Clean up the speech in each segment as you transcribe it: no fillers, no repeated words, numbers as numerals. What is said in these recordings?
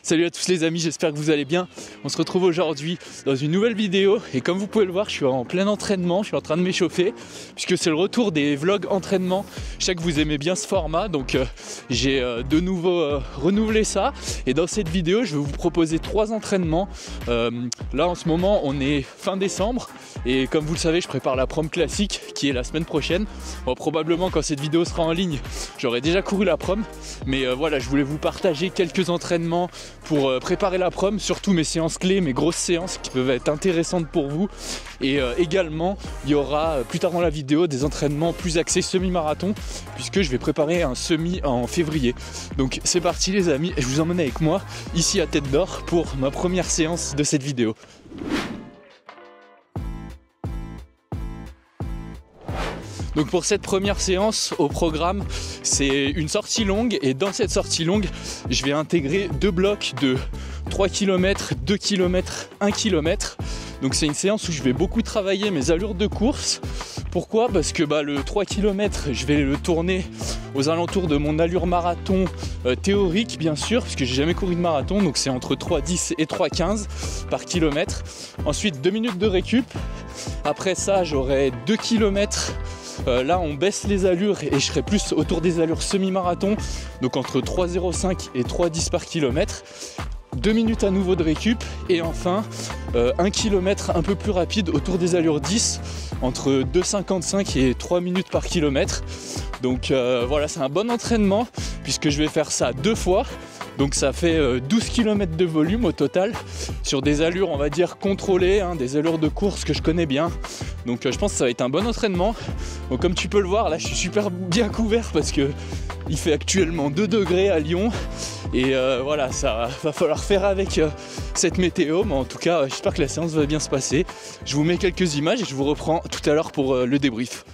Salut à tous les amis, j'espère que vous allez bien. On se retrouve aujourd'hui dans une nouvelle vidéo et comme vous pouvez le voir, je suis en plein entraînement, je suis en train de m'échauffer puisque c'est le retour des vlogs entraînement. Je sais que vous aimez bien ce format, donc j'ai de nouveau renouvelé ça. Et dans cette vidéo, je vais vous proposer 3 entraînements. Là en ce moment, on est fin décembre et comme vous le savez, je prépare la prom classique qui est la semaine prochaine. Bon, probablement quand cette vidéo sera en ligne, j'aurai déjà couru la prom, mais voilà, je voulais vous partager quelques entraînements pour préparer la prom, surtout mes séances clés, mes grosses séances qui peuvent être intéressantes pour vous. Et également, il y aura plus tard dans la vidéo des entraînements plus axés semi-marathon, puisque je vais préparer un semi en février. Donc c'est parti les amis, je vous emmène avec moi ici à Tête d'Or pour ma première séance de cette vidéo. Donc pour cette première séance au programme, c'est une sortie longue et dans cette sortie longue, je vais intégrer 2 blocs de 3 km, 2 km, 1 km. Donc c'est une séance où je vais beaucoup travailler mes allures de course. Pourquoi ? Parce que le 3 km, je vais le tourner aux alentours de mon allure marathon théorique bien sûr, puisque j'ai jamais couru de marathon, donc c'est entre 3,10 et 3,15 par kilomètre. Ensuite 2 minutes de récup. Après ça, j'aurai 2 km. Là on baisse les allures et je serai plus autour des allures semi-marathon, donc entre 3,05 et 3,10 par kilomètre. 2 minutes à nouveau de récup et enfin 1 km un peu plus rapide autour des allures 10, entre 2,55 et 3 minutes par kilomètre. Donc voilà, c'est un bon entraînement puisque je vais faire ça 2 fois. Donc ça fait 12 km de volume au total sur des allures on va dire contrôlées, des allures de course que je connais bien. Donc je pense que ça va être un bon entraînement. Donc comme tu peux le voir là, je suis super bien couvert parce que il fait actuellement 2 degrés à Lyon. Et voilà, ça va falloir faire avec cette météo. Mais en tout cas, j'espère que la séance va bien se passer. Je vous mets quelques images et je vous reprends tout à l'heure pour le débrief.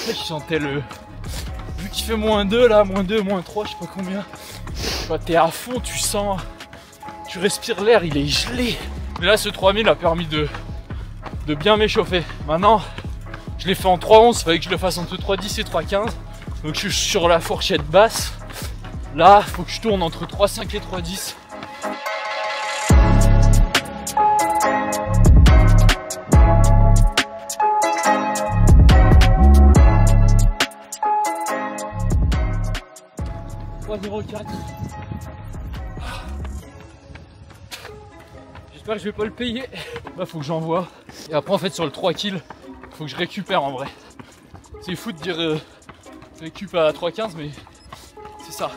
Je sentais vu qu'il fait -2 là, -2, -3, je sais pas combien. Bah, t'es à fond, tu sens, tu respires l'air, il est gelé. Mais là ce 3000 a permis de bien m'échauffer. Maintenant je l'ai fait en 3,11, il fallait que je le fasse entre 3,10 et 3,15. Donc je suis sur la fourchette basse. Là faut que je tourne entre 3,5 et 3,10. J'espère que je vais pas le payer. Là faut que j'envoie. Et après en fait sur le 3 kills, faut que je récupère en vrai. C'est fou de dire récup à 3,15 mais c'est ça.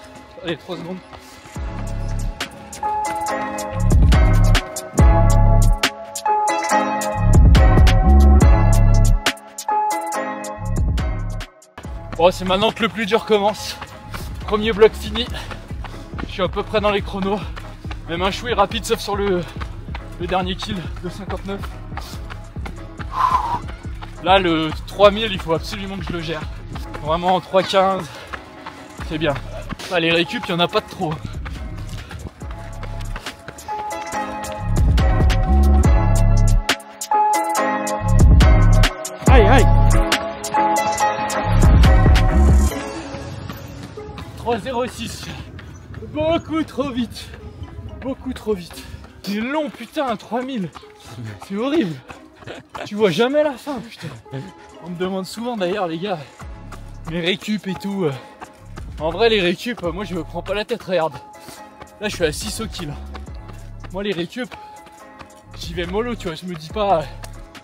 Allez 3 secondes. Bon c'est maintenant que le plus dur commence. Premier bloc fini, je suis à peu près dans les chronos, même un chouï rapide sauf sur le dernier kill de 59. Là le 3000 il faut absolument que je le gère, vraiment en 3,15 c'est bien. Là, les récup il n'y en a pas de trop. Aïe aïe. 3,06, beaucoup trop vite, beaucoup trop vite. C'est long putain, un 3000, c'est horrible. Tu vois jamais la fin putain. On me demande souvent d'ailleurs les gars, mes récup et tout. En vrai les récup, moi je me prends pas la tête, regarde. Là je suis à 6 au kill. Moi les récup, j'y vais mollo tu vois, je me dis pas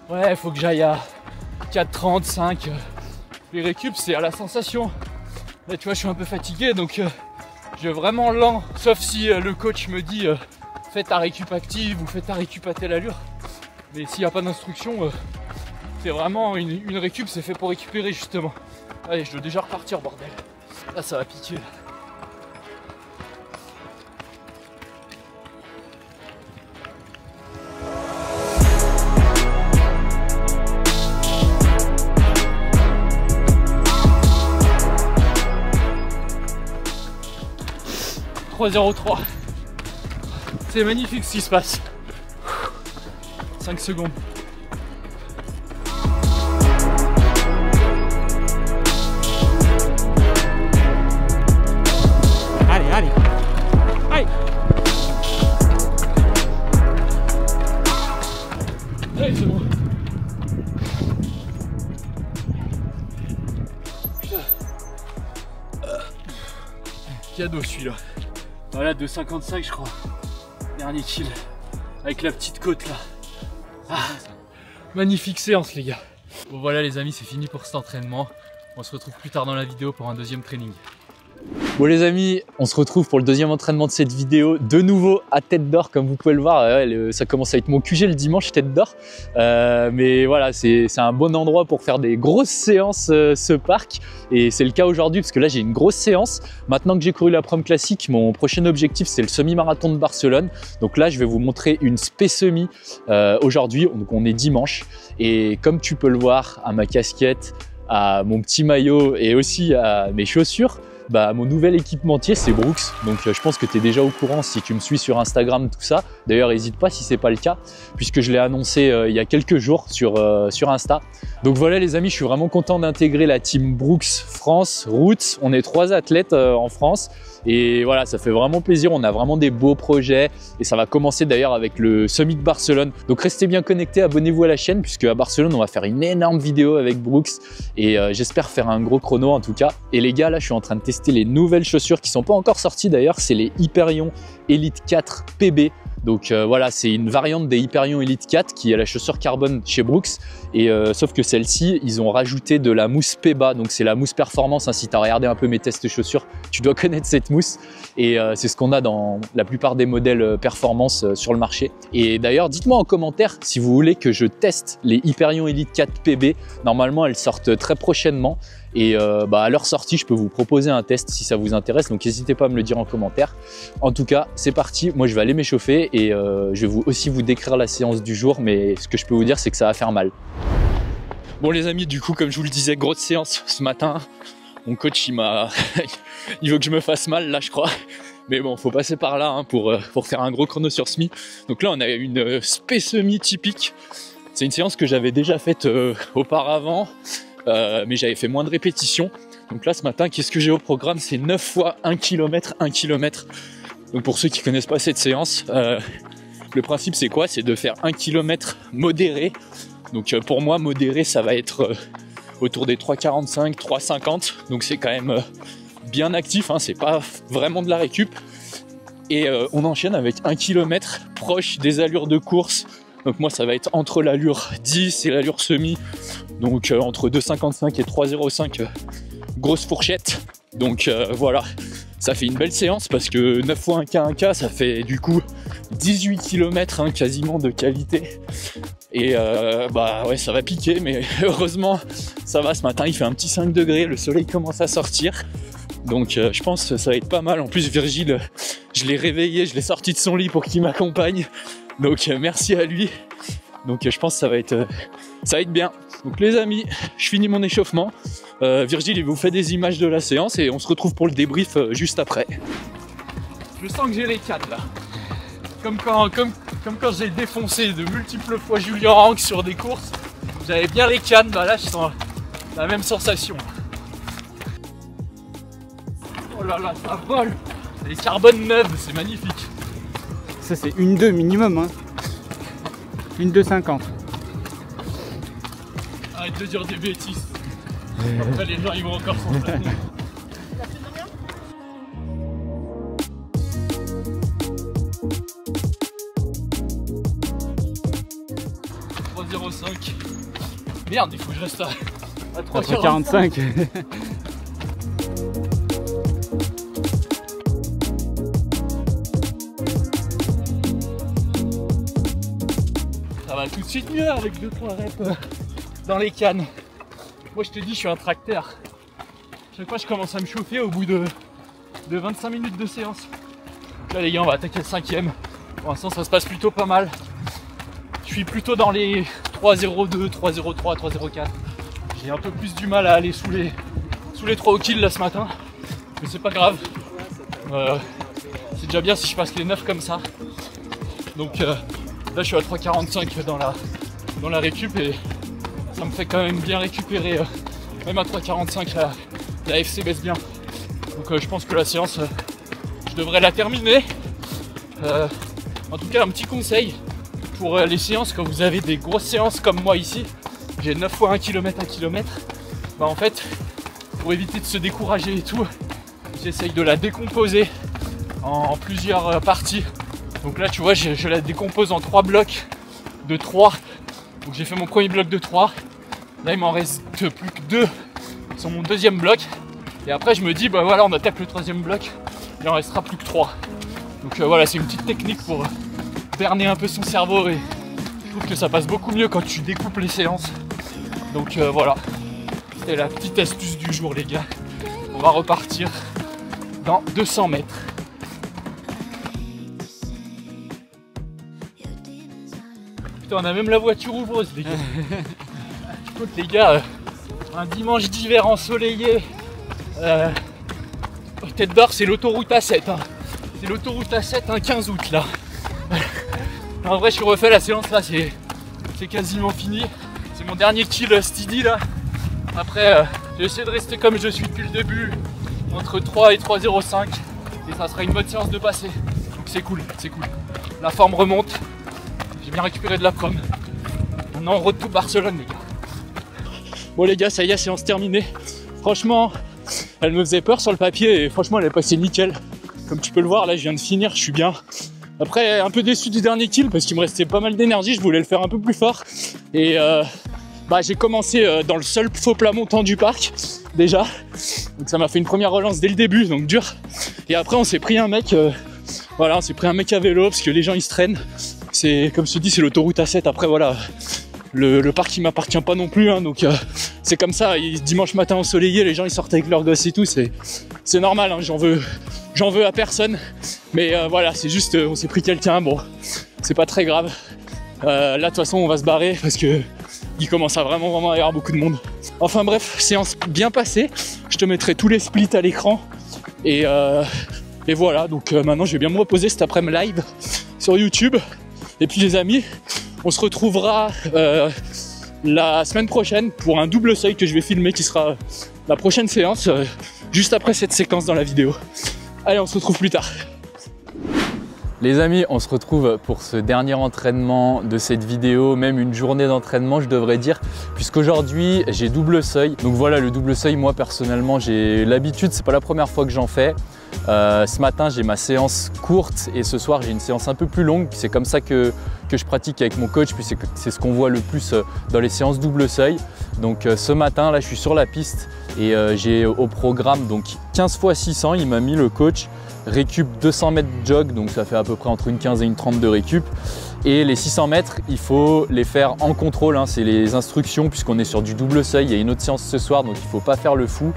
ouais faut que j'aille à 4,30, 5. Les récup c'est à la sensation. Là tu vois je suis un peu fatigué donc je vais vraiment lent, sauf si le coach me dit fais ta récup active ou fais ta récup à telle allure. Mais s'il n'y a pas d'instruction, c'est vraiment une récup, c'est fait pour récupérer justement. Allez je dois déjà repartir bordel. Là ça va piquer. 3,03. C'est magnifique ce qui se passe. 5 secondes. Allez, allez. Allez. Allez, c'est bon. Cadeau celui-là. Voilà, 2,55 je crois. Dernier kill. Avec la petite côte là. Ah, magnifique séance les gars. Bon voilà les amis, c'est fini pour cet entraînement. On se retrouve plus tard dans la vidéo pour un deuxième training. Bon les amis, on se retrouve pour le deuxième entraînement de cette vidéo, de nouveau à Tête d'Or comme vous pouvez le voir, ça commence à être mon QG le dimanche, Tête d'Or, mais voilà c'est un bon endroit pour faire des grosses séances ce parc, et c'est le cas aujourd'hui parce que là j'ai une grosse séance. Maintenant que j'ai couru la prom classique, mon prochain objectif c'est le semi-marathon de Barcelone, donc là je vais vous montrer une spé-semi aujourd'hui, donc on est dimanche, et comme tu peux le voir à ma casquette, à mon petit maillot et aussi à mes chaussures, bah, mon nouvel équipementier c'est Brooks, donc je pense que tu es déjà au courant si tu me suis sur Instagram, tout ça. D'ailleurs n'hésite pas si c'est pas le cas, puisque je l'ai annoncé il y a quelques jours sur Insta. Donc voilà les amis, je suis vraiment content d'intégrer la team Brooks France Routes. On est 3 athlètes en France et voilà, ça fait vraiment plaisir, on a vraiment des beaux projets et ça va commencer d'ailleurs avec le Summit de Barcelone. Donc restez bien connectés, abonnez-vous à la chaîne puisque à Barcelone on va faire une énorme vidéo avec Brooks et j'espère faire un gros chrono en tout cas. Et les gars, là je suis en train de tester les nouvelles chaussures qui sont pas encore sorties d'ailleurs, c'est les Hyperion Elite 4 PB. Donc voilà, c'est une variante des Hyperion Elite 4 qui est la chaussure carbone chez Brooks, et sauf que celle-ci, ils ont rajouté de la mousse PEBA, donc c'est la mousse performance, hein, si tu as regardé un peu mes tests chaussures, tu dois connaître cette mousse, et c'est ce qu'on a dans la plupart des modèles performance sur le marché. Et d'ailleurs, dites-moi en commentaire si vous voulez que je teste les Hyperion Elite 4 PB, normalement elles sortent très prochainement. Et à leur sortie, je peux vous proposer un test si ça vous intéresse, donc n'hésitez pas à me le dire en commentaire. En tout cas, c'est parti, moi je vais aller m'échauffer et je vais aussi vous décrire la séance du jour, mais ce que je peux vous dire, c'est que ça va faire mal. Bon les amis, du coup, comme je vous le disais, grosse séance ce matin. Mon coach, il veut que je me fasse mal là, je crois. Mais bon, faut passer par là hein, pour faire un gros chrono sur semi. Donc là, on a une spé-semi typique. C'est une séance que j'avais déjà faite auparavant. Mais j'avais fait moins de répétitions. Donc là ce matin, qu'est-ce que j'ai au programme? C'est 9 fois 1 km, 1 km. Donc pour ceux qui connaissent pas cette séance, le principe c'est quoi? C'est de faire 1 km modéré. Donc pour moi modéré ça va être autour des 3,45, 3,50. Donc c'est quand même bien actif, hein, c'est pas vraiment de la récup. Et on enchaîne avec 1 km proche des allures de course. Donc moi ça va être entre l'allure 10 et l'allure semi, donc entre 2,55 et 3,05, grosse fourchette. Donc voilà, ça fait une belle séance parce que 9 fois 1K 1K ça fait du coup 18 km hein, quasiment de qualité. Et bah ouais, ça va piquer, mais heureusement ça va, ce matin il fait un petit 5 degrés, le soleil commence à sortir. Donc je pense que ça va être pas mal. En plus Virgile, je l'ai réveillé, je l'ai sorti de son lit pour qu'il m'accompagne. Donc merci à lui. Donc je pense que ça va être bien. Donc les amis, je finis mon échauffement. Virgile il vous fait des images de la séance et on se retrouve pour le débrief juste après. Je sens que j'ai les cannes là. Comme quand j'ai défoncé de multiples fois Julien Rank sur des courses. J'avais bien les cannes, bah là je sens la même sensation. Oh là là, ça vole. Les carbone neuves, c'est magnifique. Ça c'est une 2 minimum hein. Une 2,50. Arrête de dire des bêtises. Après les gens ils vont encore s'entraîner. 3,05. Merde, il faut que je reste à 3,45. Ça va tout de suite mieux avec 2-3 reps dans les cannes. Moi je te dis, je suis un tracteur. Chaque fois je commence à me chauffer au bout de 25 minutes de séance. Donc là les gars, on va attaquer le 5e. Pour l'instant ça se passe plutôt pas mal. Je suis plutôt dans les 3,02, 3,03, 3,04. J'ai un peu plus du mal à aller sous les 3 au kill là ce matin. Mais c'est pas grave. C'est déjà bien si je passe les 9 comme ça. Donc là je suis à 3,45 dans la récup et ça me fait quand même bien récupérer. Même à 3,45 la FC baisse bien. Donc je pense que la séance, je devrais la terminer. En tout cas un petit conseil pour les séances, quand vous avez des grosses séances comme moi ici, j'ai 9 fois 1 km, 1 km, bah en fait pour éviter de se décourager et tout, j'essaye de la décomposer en plusieurs parties. Donc là tu vois je la décompose en 3 blocs de 3. Donc j'ai fait mon premier bloc de 3. Là il m'en reste plus que 2 sur mon deuxième bloc. Et après je me dis bah voilà, on attaque le troisième bloc, il en restera plus que 3. Donc voilà, c'est une petite technique pour berner un peu son cerveau et je trouve que ça passe beaucoup mieux quand tu découpes les séances. Donc voilà, c'était la petite astuce du jour les gars. On va repartir dans 200 mètres. Putain, on a même la voiture ouvreuse les gars. Écoute les gars, un dimanche d'hiver ensoleillé, Tête d'Or, c'est l'autoroute A7 hein. C'est l'autoroute A7 un 15 août là. En vrai je suis refait, la séance là c'est quasiment fini. C'est mon dernier kill steady là. Après j'ai essayé de rester comme je suis depuis le début, entre 3 et 3,05 et ça sera une bonne séance de passer. Donc c'est cool, c'est cool. La forme remonte, j'ai bien récupéré de la pomme. Maintenant on retourne Barcelone les gars. Bon les gars, ça y est, séance terminée. Franchement, elle me faisait peur sur le papier et franchement elle est passée nickel. Comme tu peux le voir là, je viens de finir, je suis bien. Après un peu déçu du dernier kill parce qu'il me restait pas mal d'énergie, je voulais le faire un peu plus fort. Et j'ai commencé dans le seul faux plat montant du parc déjà. Donc ça m'a fait une première relance dès le début, donc dur. Et après on s'est pris un mec, voilà, on s'est pris un mec à vélo parce que les gens ils se traînent. C'est comme je te dis, c'est l'autoroute A7. Après voilà, le parc il m'appartient pas non plus hein, donc c'est comme ça. Dimanche matin ensoleillé, les gens ils sortent avec leurs gosses et tout, c'est normal hein, j'en veux à personne. Mais voilà, c'est juste on s'est pris quelqu'un, bon c'est pas très grave. Là de toute façon on va se barrer parce que il commence à vraiment y avoir beaucoup de monde. Enfin bref, séance bien passée. Je te mettrai tous les splits à l'écran et voilà, donc maintenant je vais bien me reposer cet après-midi live sur YouTube. Et puis les amis, on se retrouvera la semaine prochaine pour un double seuil que je vais filmer qui sera la prochaine séance juste après cette séquence dans la vidéo. Allez, on se retrouve plus tard. Les amis, on se retrouve pour ce dernier entraînement de cette vidéo, même une journée d'entraînement je devrais dire, puisqu'aujourd'hui j'ai double seuil. Donc voilà, le double seuil, moi personnellement j'ai l'habitude, c'est pas la première fois que j'en fais. Ce matin j'ai ma séance courte et ce soir j'ai une séance un peu plus longue. C'est comme ça que je pratique avec mon coach, puis c'est ce qu'on voit le plus dans les séances double seuil. Donc ce matin là je suis sur la piste et j'ai au programme donc 15 x 600, il m'a mis le coach. Récup 200 mètres jog, donc ça fait à peu près entre une 15 et une 30 de récup. Et les 600 mètres, il faut les faire en contrôle, hein, c'est les instructions puisqu'on est sur du double seuil. Il y a une autre séance ce soir, donc il ne faut pas faire le fou.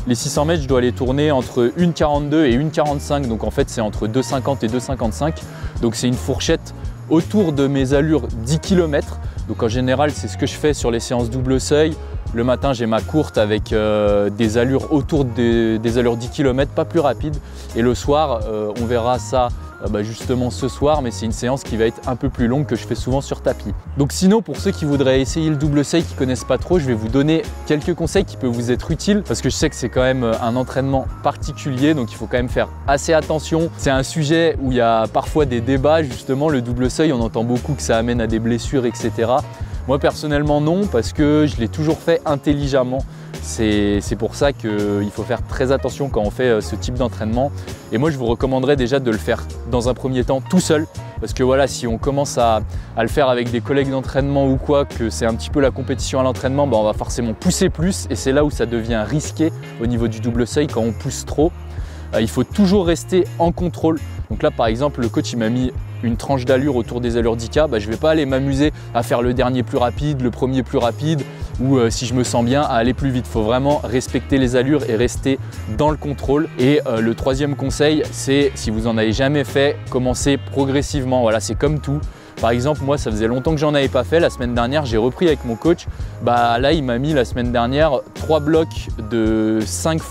Les 600 mètres, je dois les tourner entre 1,42 et 1,45, donc en fait c'est entre 2,50 et 2,55. Donc c'est une fourchette autour de mes allures 10 km. Donc en général, c'est ce que je fais sur les séances double seuil. Le matin, j'ai ma courte avec des allures autour des allures 10 km, pas plus rapide. Et le soir, on verra ça justement ce soir, mais c'est une séance qui va être un peu plus longue que je fais souvent sur tapis. Donc sinon, pour ceux qui voudraient essayer le double seuil, qui ne connaissent pas trop, je vais vous donner quelques conseils qui peuvent vous être utiles parce que je sais que c'est quand même un entraînement particulier, donc il faut quand même faire assez attention. C'est un sujet où il y a parfois des débats, justement, le double seuil, on entend beaucoup que ça amène à des blessures, etc. Moi personnellement non, parce que je l'ai toujours fait intelligemment. C'est pour ça qu'il faut faire très attention quand on fait ce type d'entraînement. Et moi je vous recommanderais déjà de le faire dans un premier temps tout seul. Parce que voilà, si on commence à le faire avec des collègues d'entraînement ou quoi, que c'est un petit peu la compétition à l'entraînement, on va forcément pousser plus. Et c'est là où ça devient risqué au niveau du double seuil quand on pousse trop. Il faut toujours rester en contrôle. Donc là par exemple, le coach il m'a mis une tranche d'allure autour des allures 10K, je ne vais pas aller m'amuser à faire le dernier plus rapide, le premier plus rapide ou si je me sens bien à aller plus vite. Il faut vraiment respecter les allures et rester dans le contrôle. Et le troisième conseil, c'est si vous n'en avez jamais fait, commencez progressivement. Voilà, c'est comme tout. Par exemple, moi, ça faisait longtemps que j'en avais pas fait. La semaine dernière, j'ai repris avec mon coach. Là, il m'a mis la semaine dernière 3 blocs de 5 x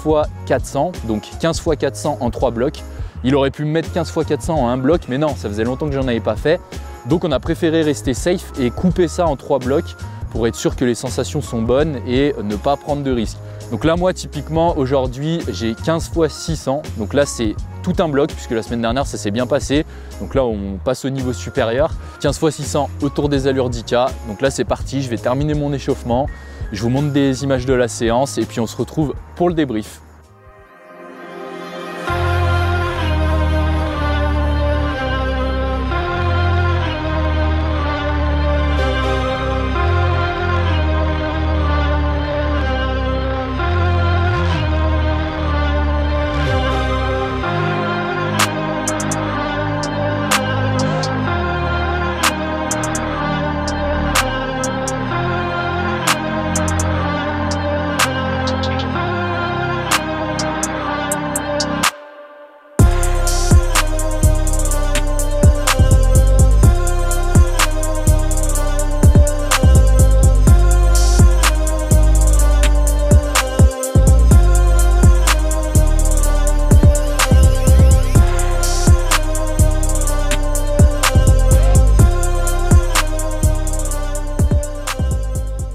400, donc 15 x 400 en 3 blocs. Il aurait pu me mettre 15 x 400 en un bloc, mais non, ça faisait longtemps que j'en avais pas fait. Donc on a préféré rester safe et couper ça en 3 blocs pour être sûr que les sensations sont bonnes et ne pas prendre de risques. Donc là, moi, typiquement, aujourd'hui, j'ai 15 x 600. Donc là, c'est tout un bloc puisque la semaine dernière, ça s'est bien passé. Donc là, on passe au niveau supérieur. 15 x 600 autour des allures 10K. Donc là, c'est parti. Je vais terminer mon échauffement. Je vous montre des images de la séance et puis on se retrouve pour le débrief.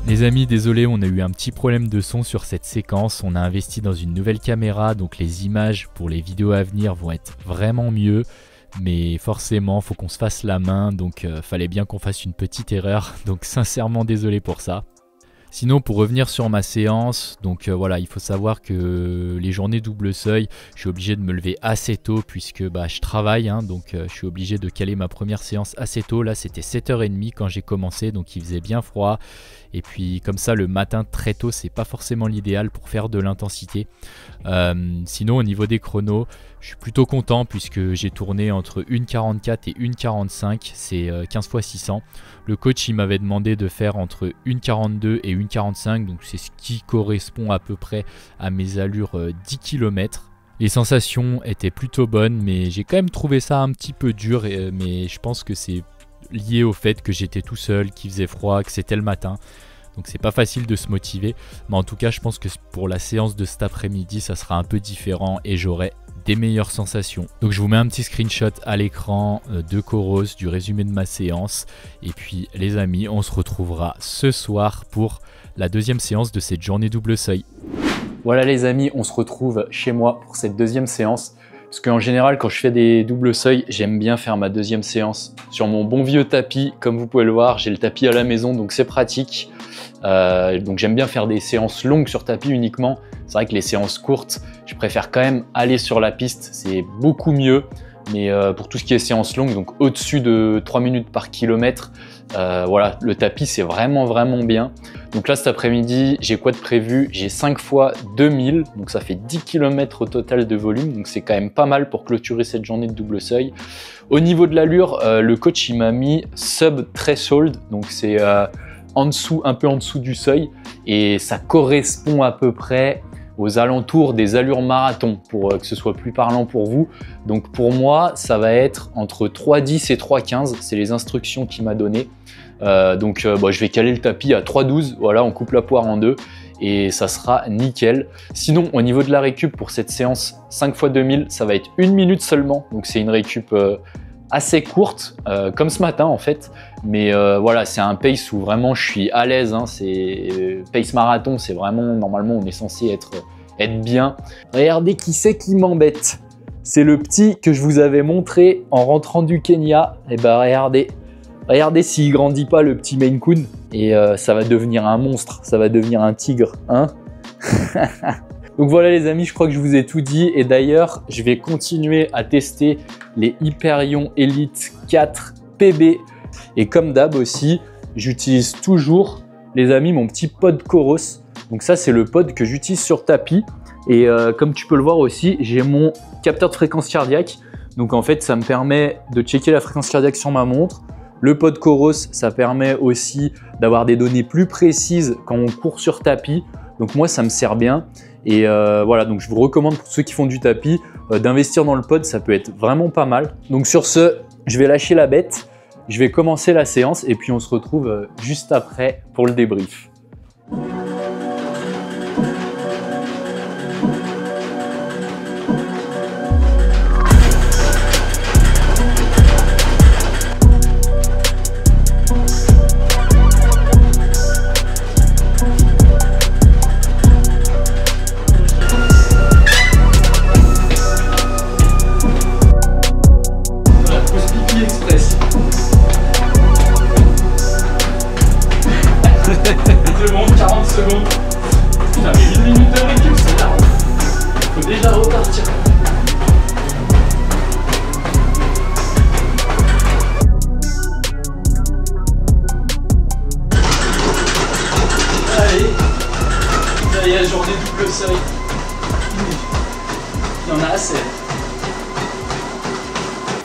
Les amis, désolé, on a eu un petit problème de son sur cette séquence. On a investi dans une nouvelle caméra, donc les images pour les vidéos à venir vont être vraiment mieux. Mais forcément, faut qu'on se fasse la main, donc fallait bien qu'on fasse une petite erreur. Donc sincèrement, désolé pour ça. Sinon, pour revenir sur ma séance, donc voilà, il faut savoir que les journées double seuil, je suis obligé de me lever assez tôt puisque je travaille, hein, donc je suis obligé de caler ma première séance assez tôt. Là, c'était 7h30 quand j'ai commencé, donc il faisait bien froid. Et puis comme ça, le matin très tôt, c'est pas forcément l'idéal pour faire de l'intensité. Sinon, au niveau des chronos, je suis plutôt content puisque j'ai tourné entre 1,44 et 1,45, c'est 15 x 600. Le coach il m'avait demandé de faire entre 1,42 et 1,45, donc c'est ce qui correspond à peu près à mes allures 10 km. Les sensations étaient plutôt bonnes, mais j'ai quand même trouvé ça un petit peu dur, mais je pense que c'est lié au fait que j'étais tout seul, qu'il faisait froid, que c'était le matin. Donc c'est pas facile de se motiver, mais en tout cas je pense que pour la séance de cet après-midi ça sera un peu différent et j'aurai des meilleures sensations. Donc je vous mets un petit screenshot à l'écran de Coros, du résumé de ma séance. Et puis les amis, on se retrouvera ce soir pour la deuxième séance de cette journée double seuil. Voilà les amis, on se retrouve chez moi pour cette deuxième séance. Parce qu'en général, quand je fais des doubles seuils, j'aime bien faire ma deuxième séance sur mon bon vieux tapis. Comme vous pouvez le voir, j'ai le tapis à la maison, donc c'est pratique. Donc j'aime bien faire des séances longues sur tapis uniquement. C'est vrai que les séances courtes, je préfère quand même aller sur la piste, c'est beaucoup mieux. Mais pour tout ce qui est séance longue, donc au-dessus de 3 minutes par kilomètre, voilà, le tapis c'est vraiment bien. Donc là cet après-midi, j'ai quoi de prévu? J'ai 5 fois 2000, donc ça fait 10 km au total de volume, donc c'est quand même pas mal pour clôturer cette journée de double seuil. Au niveau de l'allure, le coach il m'a mis sub threshold, donc c'est en dessous, un peu en dessous du seuil, et ça correspond à peu près aux alentours des allures marathon pour que ce soit plus parlant pour vous. Donc pour moi, ça va être entre 3,10 et 3,15, c'est les instructions qu'il m'a données. Je vais caler le tapis à 3,12, voilà, on coupe la poire en deux et ça sera nickel. Sinon, au niveau de la récup pour cette séance 5 x 2000, ça va être 1 minute seulement, donc c'est une récup assez courte, comme ce matin en fait, mais voilà, c'est un pace où vraiment je suis à l'aise, hein. C'est pace marathon, c'est vraiment, normalement on est censé être bien. Regardez qui c'est qui m'embête, c'est le petit que je vous avais montré en rentrant du Kenya. Et bah regardez s'il grandit pas, le petit Maine Coon, et ça va devenir un monstre, ça va devenir un tigre, hein. Donc voilà les amis, je crois que je vous ai tout dit, et d'ailleurs je vais continuer à tester les Hyperion Elite 4 PB, et comme d'hab aussi, j'utilise toujours les amis mon petit pod Coros. Donc ça c'est le pod que j'utilise sur tapis, et comme tu peux le voir aussi, j'ai mon capteur de fréquence cardiaque, donc en fait ça me permet de checker la fréquence cardiaque sur ma montre. Le pod Coros, ça permet aussi d'avoir des données plus précises quand on court sur tapis, donc moi ça me sert bien. Et voilà, donc je vous recommande pour ceux qui font du tapis d'investir dans le pod, ça peut être vraiment pas mal. Donc sur ce, je vais lâcher la bête, je vais commencer la séance et puis on se retrouve juste après pour le débrief.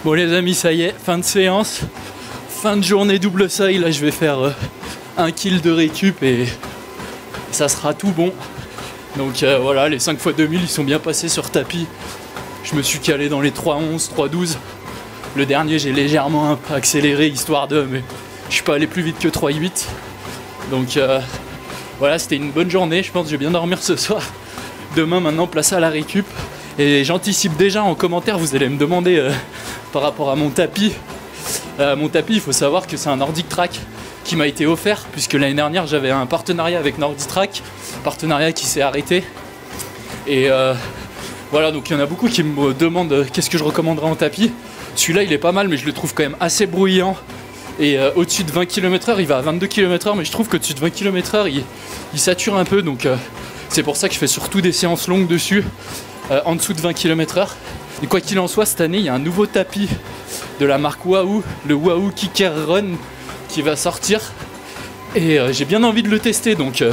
Bon les amis, ça y est, fin de séance, fin de journée double seuil. Là je vais faire 1 kill de récup et ça sera tout bon. Donc voilà, les 5 x 2000 ils sont bien passés sur tapis. Je me suis calé dans les 3.11, 3.12. Le dernier j'ai légèrement un peu accéléré histoire de, mais je suis pas allé plus vite que 3.8. Donc voilà, c'était une bonne journée, je pense que je vais bien dormir ce soir. Demain maintenant place à la récup. Et j'anticipe déjà en commentaire, vous allez me demander par rapport à mon tapis. Mon tapis, il faut savoir que c'est un Nordic Track qui m'a été offert, puisque l'année dernière j'avais un partenariat avec Nordic Track, partenariat qui s'est arrêté. Et voilà, donc il y en a beaucoup qui me demandent qu'est-ce que je recommanderais en tapis. Celui-là il est pas mal, mais je le trouve quand même assez bruyant. Et au-dessus de 20 km/h, il va à 22 km/h, mais je trouve qu'au-dessus de 20 km/h, il sature un peu. Donc c'est pour ça que je fais surtout des séances longues dessus, en dessous de 20 km/h. Et quoi qu'il en soit, cette année, il y a un nouveau tapis de la marque Wahoo, le Wahoo Kicker Run, qui va sortir. Et j'ai bien envie de le tester. Donc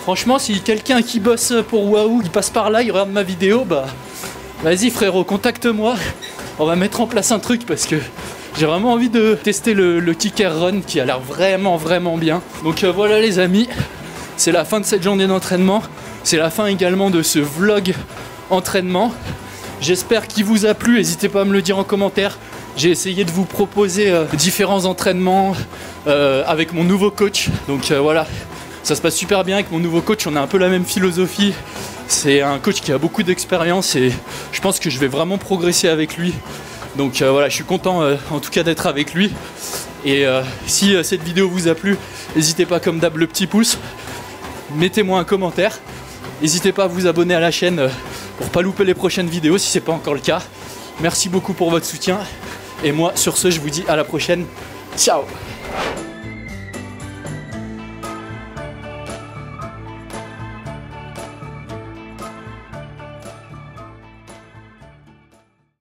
franchement, si quelqu'un qui bosse pour Wahoo, il passe par là, il regarde ma vidéo, bah vas-y frérot, contacte-moi. On va mettre en place un truc parce que j'ai vraiment envie de tester le Kicker Run qui a l'air vraiment bien. Donc voilà les amis, c'est la fin de cette journée d'entraînement. C'est la fin également de ce vlog entraînement. J'espère qu'il vous a plu, n'hésitez pas à me le dire en commentaire. J'ai essayé de vous proposer différents entraînements avec mon nouveau coach. Donc voilà, ça se passe super bien avec mon nouveau coach, on a un peu la même philosophie. C'est un coach qui a beaucoup d'expérience et je pense que je vais vraiment progresser avec lui. Donc voilà, je suis content en tout cas d'être avec lui. Et si cette vidéo vous a plu, n'hésitez pas comme d'hab le petit pouce. Mettez-moi un commentaire. N'hésitez pas à vous abonner à la chaîne pour pas louper les prochaines vidéos si c'est pas encore le cas. Merci beaucoup pour votre soutien. Et moi sur ce je vous dis à la prochaine. Ciao.